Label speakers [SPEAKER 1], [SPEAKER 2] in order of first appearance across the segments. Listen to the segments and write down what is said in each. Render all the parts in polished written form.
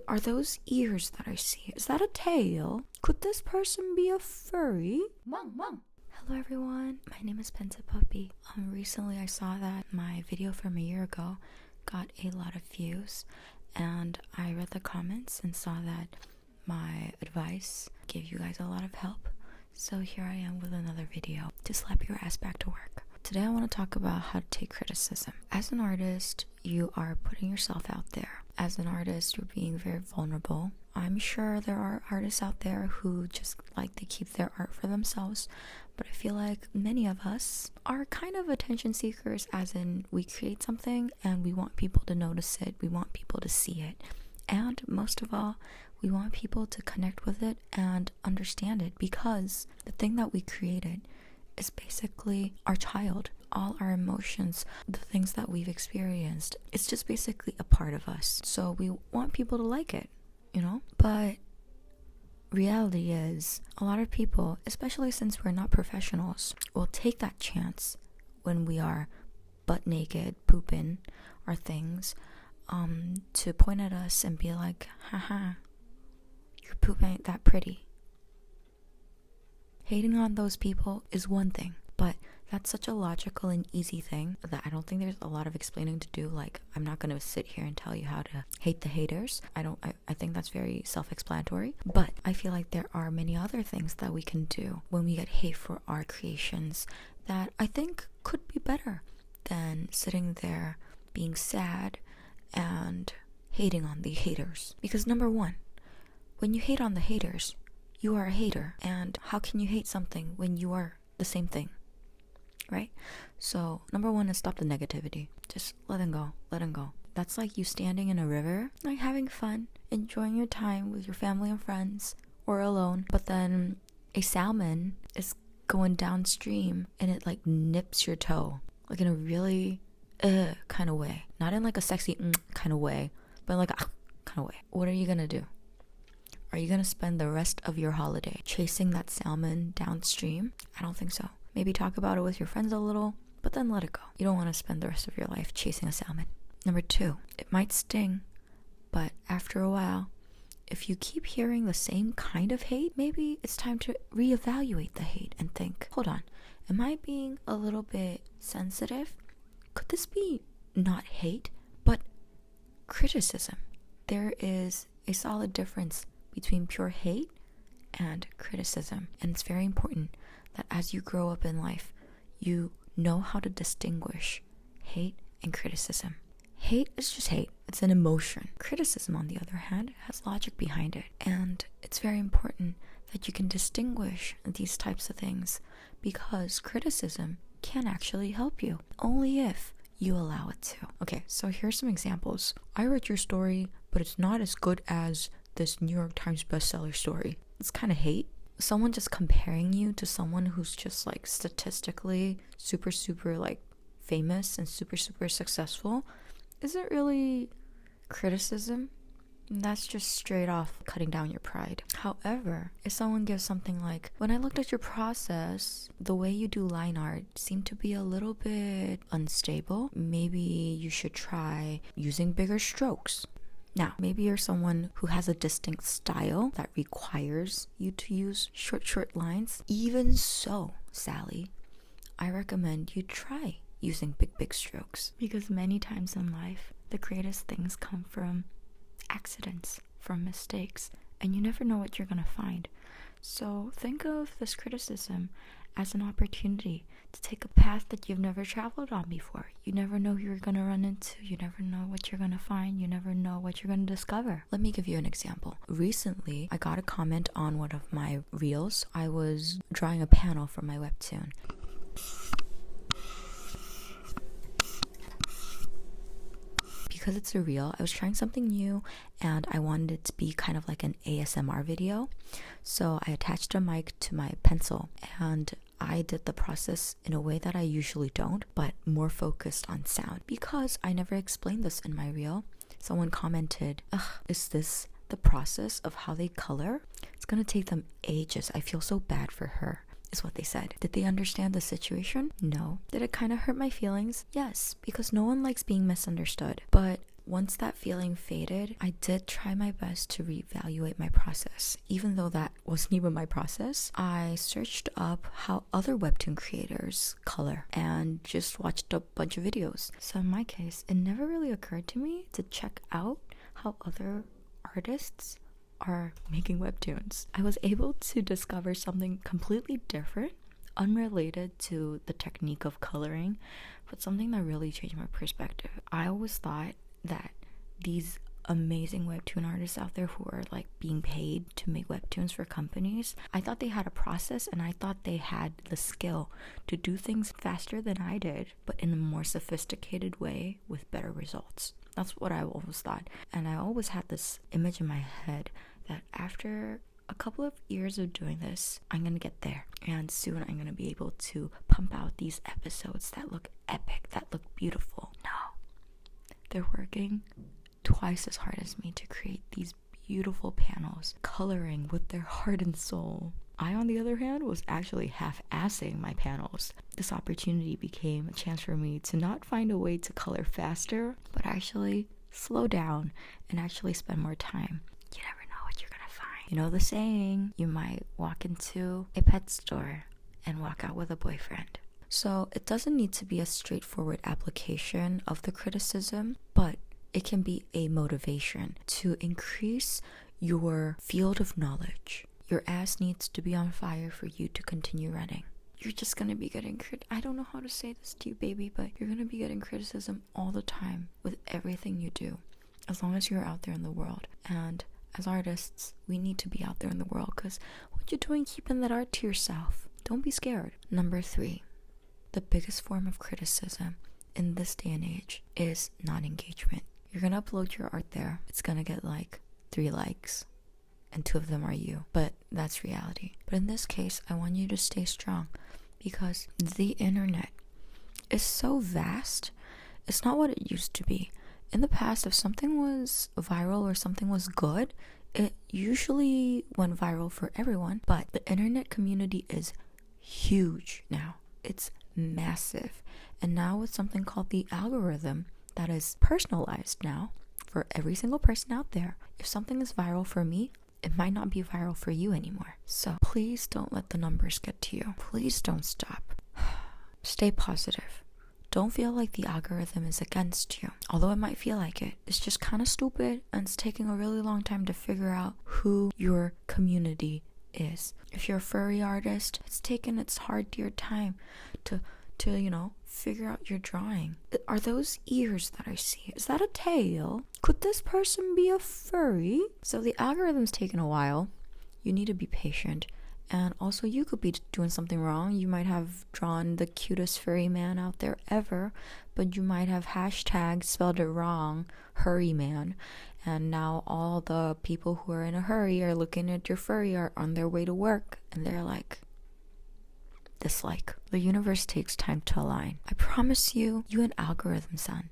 [SPEAKER 1] are those ears that I see? Is that a tail? Could this person be a furry? Mom. Hello everyone, my name is Penta Puppy. Recently I saw that my video from a year ago got a lot of views, and I read the comments and saw that my advice gave you guys a lot of help. So here I am with another video to slap your ass back to work. Today I want to talk about how to take criticism. As an artist, you are putting yourself out there. As an artist, you're being very vulnerable. I'm sure there are artists out there who just like to keep their art for themselves, but I feel like many of us are kind of attention seekers, as in we create something and we want people to notice it, we want people to see it, and most of all, we want people to connect with it and understand it, because the thing that we created is basically our child. All our emotions, the things that we've experienced, it's just basically a part of us. So we want people to like it, you know? But reality is, a lot of people, especially since we're not professionals, will take that chance when we are butt naked, pooping our things, to point at us and be like, haha, your poop ain't that pretty. Hating on those people is one thing, but that's such a logical and easy thing that I don't think there's a lot of explaining to do. Like, I'm not going to sit here and tell you how to hate the haters. I think that's very self-explanatory. But I feel like there are many other things that we can do when we get hate for our creations that I think could be better than sitting there being sad and hating on the haters. Because number one, when you hate on the haters, you are a hater. And how can you hate something when you are the same thing? Right? So number one is stop the negativity. Just let them go. That's like you standing in a river, like having fun, enjoying your time with your family and friends, or alone, but then a salmon is going downstream and it like nips your toe, like in a really kind of way. Not in like a sexy kind of way, but like a kind of way. What are you gonna do? Are you gonna spend the rest of your holiday chasing that salmon downstream? I don't think so. Maybe talk about it with your friends a little, but then let it go. You don't want to spend the rest of your life chasing a salmon. Number two, it might sting, but after a while, if you keep hearing the same kind of hate, maybe it's time to reevaluate the hate and think, hold on, am I being a little bit sensitive? Could this be not hate, but criticism? There is a solid difference between pure hate and criticism, and it's very important that as you grow up in life, you know how to distinguish hate and criticism. Hate is just hate. It's an emotion. Criticism, on the other hand, has logic behind it. And it's very important that you can distinguish these types of things, because criticism can actually help you, only if you allow it to. Okay, so here's some examples. I read your story, but it's not as good as this New York Times bestseller story. It's kind of hate. Someone just comparing you to someone who's just like statistically super like famous and super successful isn't really criticism. That's just straight off cutting down your pride. However, if someone gives something like, when I looked at your process, the way you do line art seemed to be a little bit unstable. Maybe you should try using bigger strokes. Now, maybe you're someone who has a distinct style that requires you to use short lines. Even so, Sally, I recommend you try using big strokes, because many times in life, the greatest things come from accidents, from mistakes, and you never know what you're gonna find. So think of this criticism as an opportunity to take a path that you've never traveled on before. You never know who you're gonna run into. You never know what you're gonna find. You never know what you're gonna discover. Let me give you an example. Recently, I got a comment on one of my reels. I was drawing a panel for my webtoon. Because it's a reel, I was trying something new and I wanted it to be kind of like an ASMR video. So I attached a mic to my pencil and I did the process in a way that I usually don't, but more focused on sound. Because I never explained this in my reel, someone commented, ugh, is this the process of how they color? It's gonna take them ages. I feel so bad for her, is what they said. Did they understand the situation? No. Did it kind of hurt my feelings? Yes, because no one likes being misunderstood. But once that feeling faded, I did try my best to reevaluate my process. Even though that wasn't even my process, I searched up how other webtoon creators color and just watched a bunch of videos. So in my case, it never really occurred to me to check out how other artists are making webtoons. I was able to discover something completely different, unrelated to the technique of coloring, but something that really changed my perspective. I always thought that these amazing webtoon artists out there who are like being paid to make webtoons for companies, I thought they had a process, and I thought they had the skill to do things faster than I did, but in a more sophisticated way with better results. That's what I always thought. And I always had this image in my head that after a couple of years of doing this, I'm gonna get there, and soon I'm gonna be able to pump out these episodes that look epic, that look beautiful. No, they're working twice as hard as me to create these beautiful panels, coloring with their heart and soul. I, on the other hand, was actually half-assing my panels. This opportunity became a chance for me to not find a way to color faster, but actually slow down and actually spend more time. You never know what you're gonna find. You know the saying, you might walk into a pet store and walk out with a boyfriend. So it doesn't need to be a straightforward application of the criticism, but it can be a motivation to increase your field of knowledge. Your ass needs to be on fire for you to continue running. You're just gonna be getting I don't know how to say this to you, baby, but you're gonna be getting criticism all the time with everything you do, as long as you're out there in the world. And as artists, we need to be out there in the world, because what you're doing keeping that art to yourself. Don't be scared. Number 3, the biggest form of criticism in this day and age is non-engagement. You're gonna upload your art there. It's gonna get like 3 likes, and 2 of them are you. But that's reality. But in this case, I want you to stay strong, because the internet is so vast. It's not what it used to be. In the past, if something was viral or something was good, it usually went viral for everyone. But the internet community is huge now. It's massive. And now with something called the algorithm that is personalized now for every single person out there, if something is viral for me, it might not be viral for you anymore. So please don't let the numbers get to you. Please don't stop. Stay positive. Don't feel like the algorithm is against you. Although it might feel like it. It's just kind of stupid, and it's taking a really long time to figure out who your community is. If you're a furry artist, it's taken its hard dear time to figure out your drawing. Are those ears that I see? Is that a tail? Could this person be a furry? So the algorithm's taken a while. You need to be patient. And also, you could be doing something wrong. You might have drawn the cutest furry man out there ever, but you might have hashtag spelled it wrong, hurry man. And now all the people who are in a hurry are looking at your furry art on their way to work, and they're like, dislike. The universe takes time to align. I promise you, you and algorithm son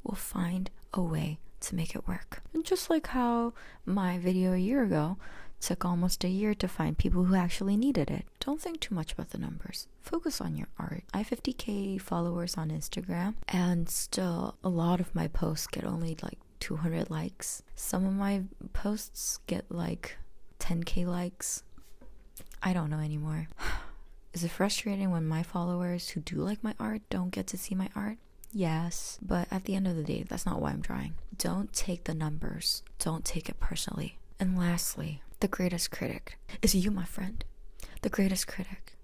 [SPEAKER 1] will find a way to make it work. And just like how my video a year ago took almost a year to find people who actually needed it. Don't think too much about the numbers. Focus on your art. I have 50k followers on Instagram, and still a lot of my posts get only like 200 likes. Some of my posts get like 10k likes. I don't know anymore. Is it frustrating when my followers who do like my art don't get to see my art? Yes, but at the end of the day, that's not why I'm drawing. Don't take the numbers. Don't take it personally. And lastly, the greatest critic is you, my friend. The greatest critic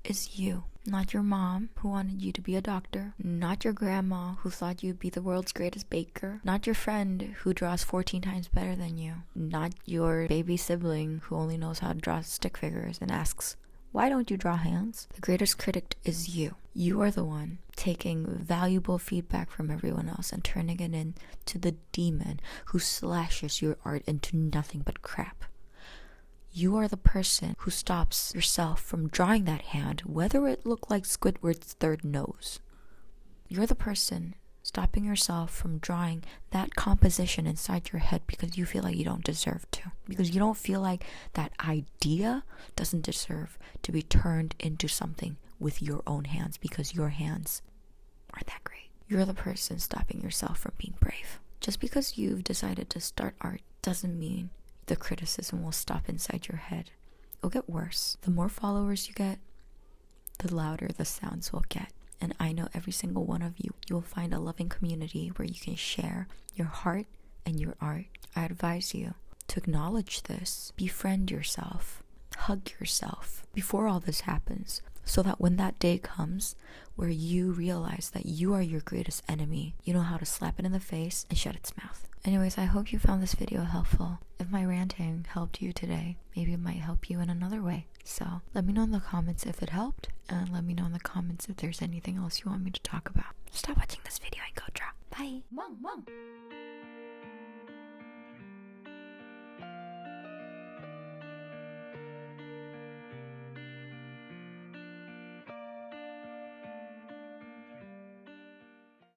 [SPEAKER 1] is you. Not your mom, who wanted you to be a doctor. Not your grandma, who thought you'd be the world's greatest baker. Not your friend, who draws 14 times better than you. Not your baby sibling, who only knows how to draw stick figures and asks, why don't you draw hands? The greatest critic is you. You are the one taking valuable feedback from everyone else and turning it into the demon who slashes your art into nothing but crap. You are the person who stops yourself from drawing that hand, whether it looked like Squidward's third nose. You're the person stopping yourself from drawing that composition inside your head because you feel like you don't deserve to. Because you don't feel like that idea doesn't deserve to be turned into something with your own hands, because your hands aren't that great. You're the person stopping yourself from being brave. Just because you've decided to start art doesn't mean the criticism will stop inside your head. It'll get worse. The more followers you get, the louder the sounds will get. And I know every single one of you will find a loving community where you can share your heart and your art. I advise you to acknowledge this, befriend yourself, hug yourself before all this happens, so that when that day comes where you realize that you are your greatest enemy, you know how to slap it in the face and shut its mouth. Anyways, I hope you found this video helpful. If my ranting helped you today, maybe it might help you in another way. So let me know in the comments if it helped, and let me know in the comments if there's anything else you want me to talk about. Stop watching this video and go draw. Bye. Mom.